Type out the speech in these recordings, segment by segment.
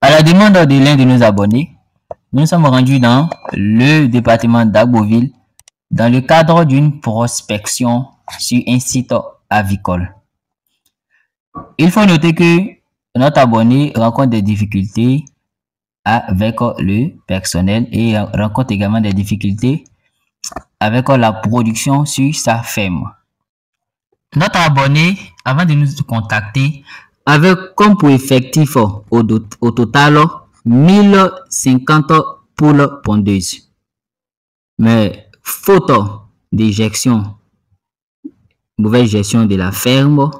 À la demande de l'un de nos abonnés, nous nous sommes rendus dans le département d'Agboville dans le cadre d'une prospection sur un site avicole. Il faut noter que notre abonné rencontre des difficultés avec le personnel et rencontre également des difficultés avec la production sur sa ferme. Notre abonné, avant de nous contacter, avait comme pour effectif au total 1050 poules pondeuses. Mais faute d'éjection, mauvaise gestion de la ferme,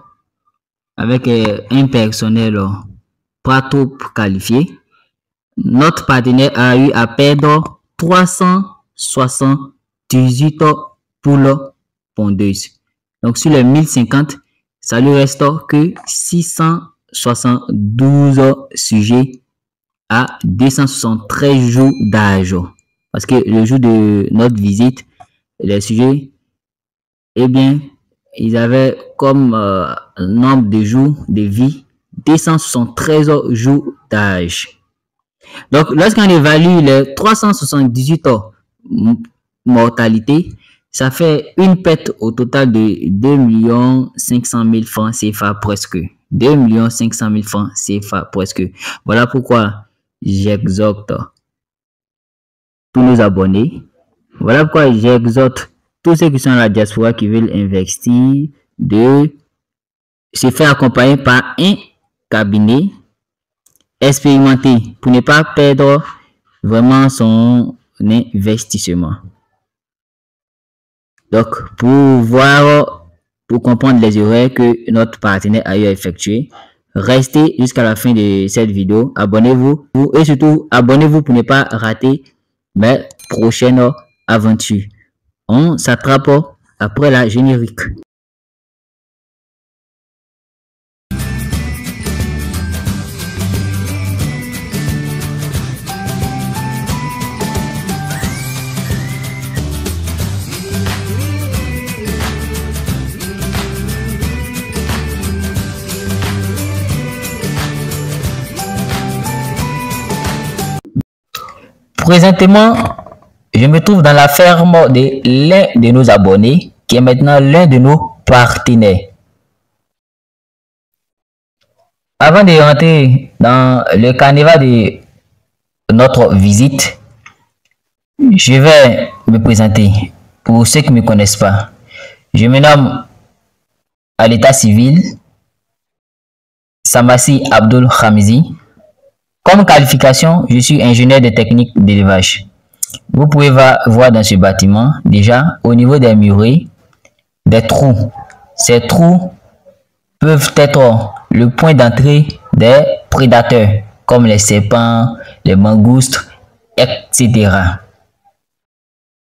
avec un personnel pas trop qualifié, notre partenaire a eu à perdre 378 poules pondeuses. Donc sur les 1050, ça lui reste que 672 sujets à 273 jours d'âge. Parce que le jour de notre visite, les sujets, eh bien, ils avaient comme nombre de jours de vie 273 jours d'âge. Donc, lorsqu'on évalue les 378 mortalités, ça fait une perte au total de 2 500 000 francs CFA presque. 2 500 000 francs CFA presque. Voilà pourquoi j'exhorte tous nos abonnés. Voilà pourquoi j'exhorte tous ceux qui sont à la diaspora qui veulent investir de se faire accompagner par un cabinet expérimenté pour ne pas perdre vraiment son investissement. Donc, pour comprendre les erreurs que notre partenaire a eu à effectuer, restez jusqu'à la fin de cette vidéo. Abonnez-vous et surtout, abonnez-vous pour ne pas rater mes prochaines aventures. On s'attrape après la générique. Présentement, je me trouve dans la ferme de l'un de nos abonnés, qui est maintenant l'un de nos partenaires. Avant de rentrer dans le carnaval de notre visite, je vais me présenter. Pour ceux qui ne me connaissent pas, je me nomme à l'état civil Samassi Abdul Khamizi. Comme qualification, je suis ingénieur de technique d'élevage. Vous pouvez voir dans ce bâtiment, déjà, au niveau des murets, des trous. Ces trous peuvent être le point d'entrée des prédateurs, comme les serpents, les mangoustes, etc.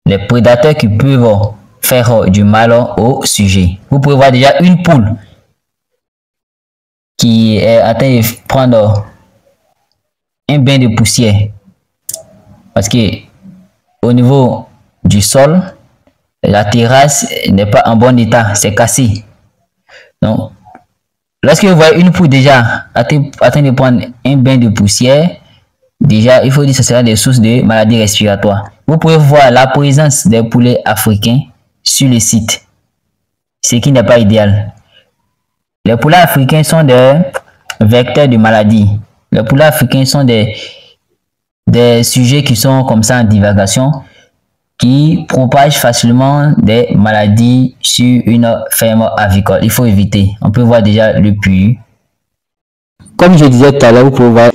Les prédateurs qui peuvent faire du mal au sujet. Vous pouvez voir déjà une poule qui est en train de prendre un bain de poussière, parce que au niveau du sol, la terrasse n'est pas en bon état, c'est cassé. Donc, lorsque vous voyez une poule déjà en train de prendre un bain de poussière, déjà il faut dire que ce sera des sources de maladies respiratoires. Vous pouvez voir la présence des poulets africains sur le site, ce qui n'est pas idéal. Les poulets africains sont des vecteurs de maladies. Les poulets africains sont des sujets qui sont comme ça en divagation, qui propagent facilement des maladies sur une ferme avicole. Il faut éviter. On peut voir déjà le puits. Comme je disais tout à l'heure, vous pouvez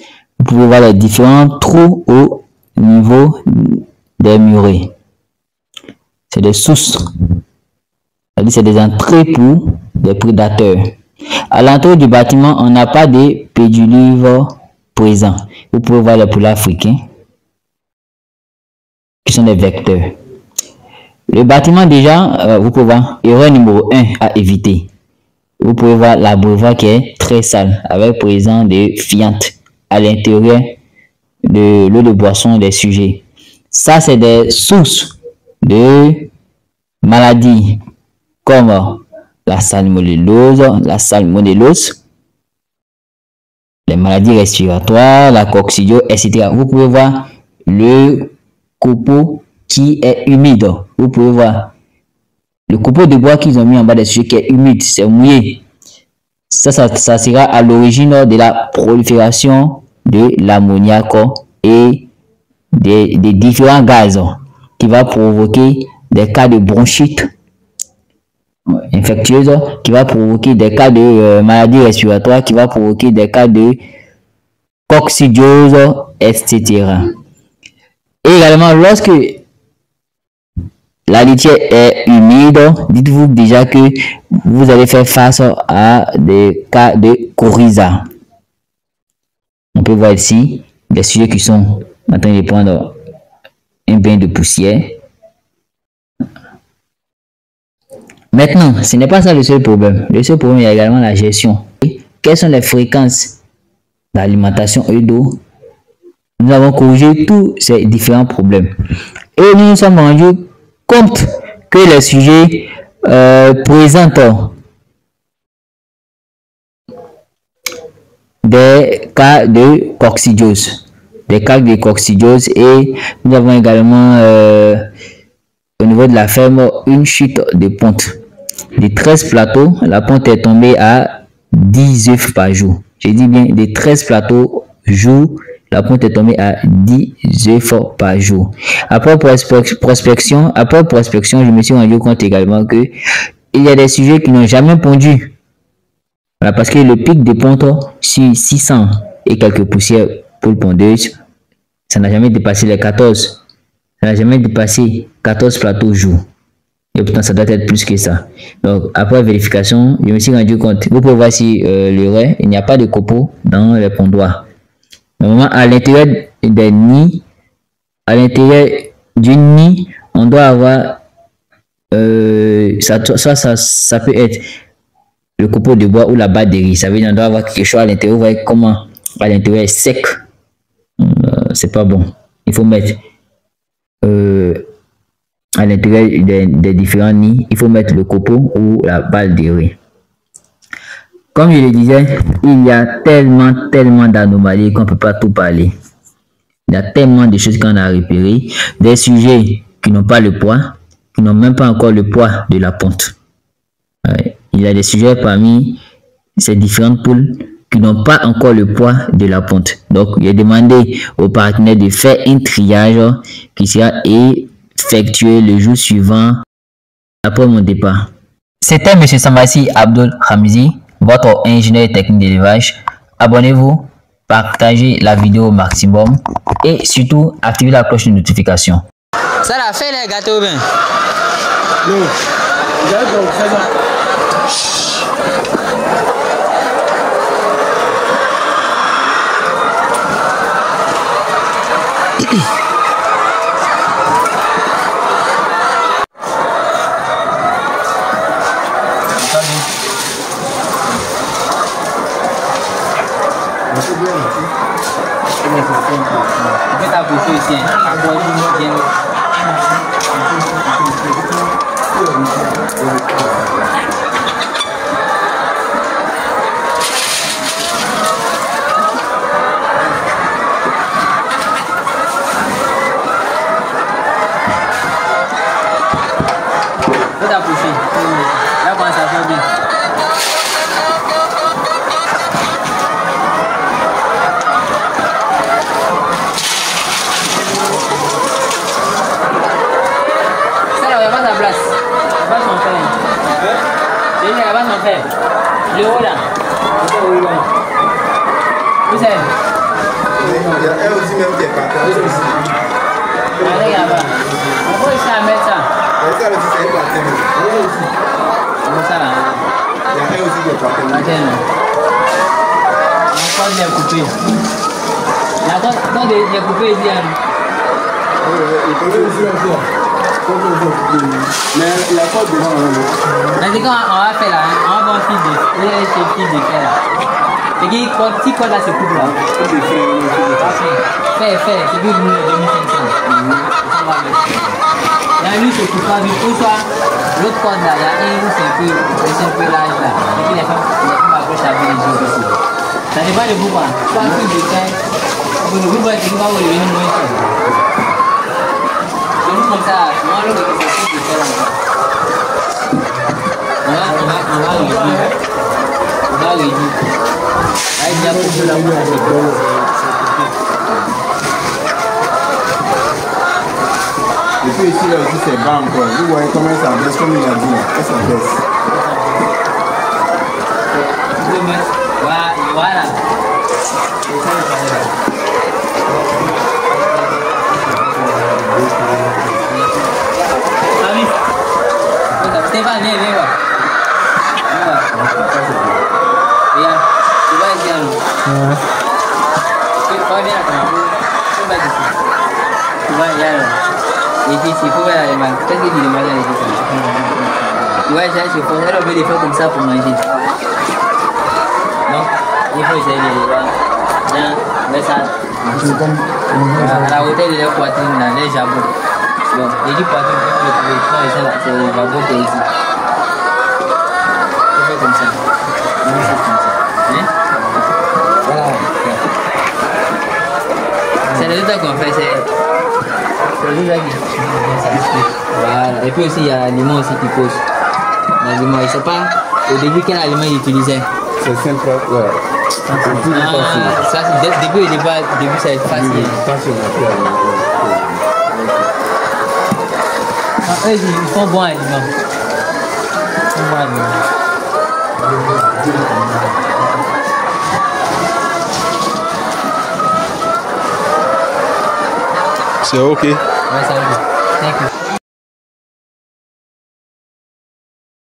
voir les différents trous au niveau des murets. C'est des sources. C'est des entrées pour des prédateurs. À l'entrée du bâtiment, on n'a pas de pédiluve présent. Vous pouvez voir les poulets africains qui sont des vecteurs. Le bâtiment déjà, vous pouvez voir, erreur numéro 1 à éviter. Vous pouvez voir l'abreuvoir qui est très sale, avec présent des fientes à l'intérieur de l'eau de boisson des sujets. Ça, c'est des sources de maladies comme la salmonellose, les maladies respiratoires, la coccidiose, etc. Vous pouvez voir le copeau qui est humide. Vous pouvez voir le copeau de bois qu'ils ont mis en bas des sujets qui est humide, c'est mouillé. Ça sera à l'origine de la prolifération de l'ammoniac et des différents gaz qui va provoquer des cas de bronchite infectieuse, qui va provoquer des cas de maladies respiratoires, qui va provoquer des cas de coccidiose, etc. Et également, lorsque la litière est humide, dites-vous déjà que vous allez faire face à des cas de coryza. On peut voir ici des sujets qui sont en train de prendre un bain de poussière. Maintenant, ce n'est pas ça le seul problème. Le seul problème, il y a également la gestion. Quelles sont les fréquences d'alimentation et d'eau? Nous avons corrigé tous ces différents problèmes. Et nous nous sommes rendus compte que les sujets présentent des cas de coccidiose. Des cas de coccidiose, et nous avons également au niveau de la ferme une chute de ponte. De 13 plateaux, la ponte est tombée à 10 œufs par jour. Je dis bien de 13 plateaux jour, la ponte est tombée à 10 œufs par jour. Après prospection, je me suis rendu compte également que il y a des sujets qui n'ont jamais pondu. Voilà, parce que le pic de ponte sur 600 et quelques poussières pour pondeuse, ça n'a jamais dépassé les 14. Ça n'a jamais dépassé 14 plateaux jour. Et pourtant, ça doit être plus que ça. Donc, après vérification, je me suis rendu compte. Vous pouvez voir si le reste, il n'y a pas de copeaux dans les pondoirs. Normalement, à l'intérieur des nids, à l'intérieur du nid, on doit avoir, ça peut être le copeau de bois ou la batterie. Ça veut dire qu'on doit avoir quelque chose à l'intérieur. Vous voyez comment à l'intérieur est sec. C'est pas bon. Il faut mettre à l'intérieur des différents nids, il faut mettre le copeau ou la balle de riz. Comme je le disais, il y a tellement d'anomalies qu'on ne peut pas tout parler. Il y a tellement de choses qu'on a repérées, des sujets qui n'ont pas le poids, qui n'ont même pas encore le poids de la ponte. Il y a des sujets parmi ces différentes poules qui n'ont pas encore le poids de la ponte. Donc, j'ai demandé aux partenaires de faire un triage qui sera effectué le jour suivant après mon départ. C'était M. Sambassi Abdul Hamizi, votre ingénieur technique d'élevage. Abonnez-vous, partagez la vidéo au maximum et surtout activez la cloche de notification. Ça l'a fait les gâteaux bien. Non. Le haut là. Vous savez. Elle aussi même qui est partagée aussi. Allez là-bas. On peut essayer à mettre ça. Ça aussi c'est une partie. Comme ça là. Il y a elle aussi qui est partagée. Attends. On va bien couper. Quand il coupé ici. Il peut aussi le faire. Mais la porte devant on va faire là, on va voir un fil de fer là. Et qui quand là se coupe là. Fait, c'est plus de 2500. Là lui se coupe pas du tout ça. L'autre corde là, il y a un où c'est un peu large là. Et puis les femmes approchent avec les yeux aussi. Ça dépend de vous, quoi. Pas que je fais. Vous voyez que vous allez venir moins cher. Donc, comme ça, moi, le que je fais là. On va réduire. On va réduire. Allez, il y a beaucoup de la Et puis ici, là aussi, c'est bas encore. Vous voyez comment ça baisse, comme il a dit, là. Ça baisse. Voilà. Stéphane, viens, viens. Regarde, tu vois ici, alors. Tu vois bien, comment tu vas ici. Tu vois, regarde. Et puis, il faut voir les mains. Qu'est-ce que tu demandes à l'équipe? Ouais, j'ai fait des fois comme ça pour manger. Donc, il faut essayer de voir. Viens, mets ça. À la hauteur de la poitrine, là, les jabots. Donc, j'ai dit poitrine, c'est le jabot qui est ici. Tu fais comme ça. Comme ça. Hein? Voilà. C'est le résultat qu'on fait, c'est le résultat qui. Voilà. Et puis aussi, il y a l'aliment aussi qui pose. L'aliment, il ne sait pas au début quel aliment il utilisait. C'est simple, ouais. Ça, c'est début, ça va être facile. Eux, ils font bon aliment. C'est ok. Ouais, ça va. Thank you.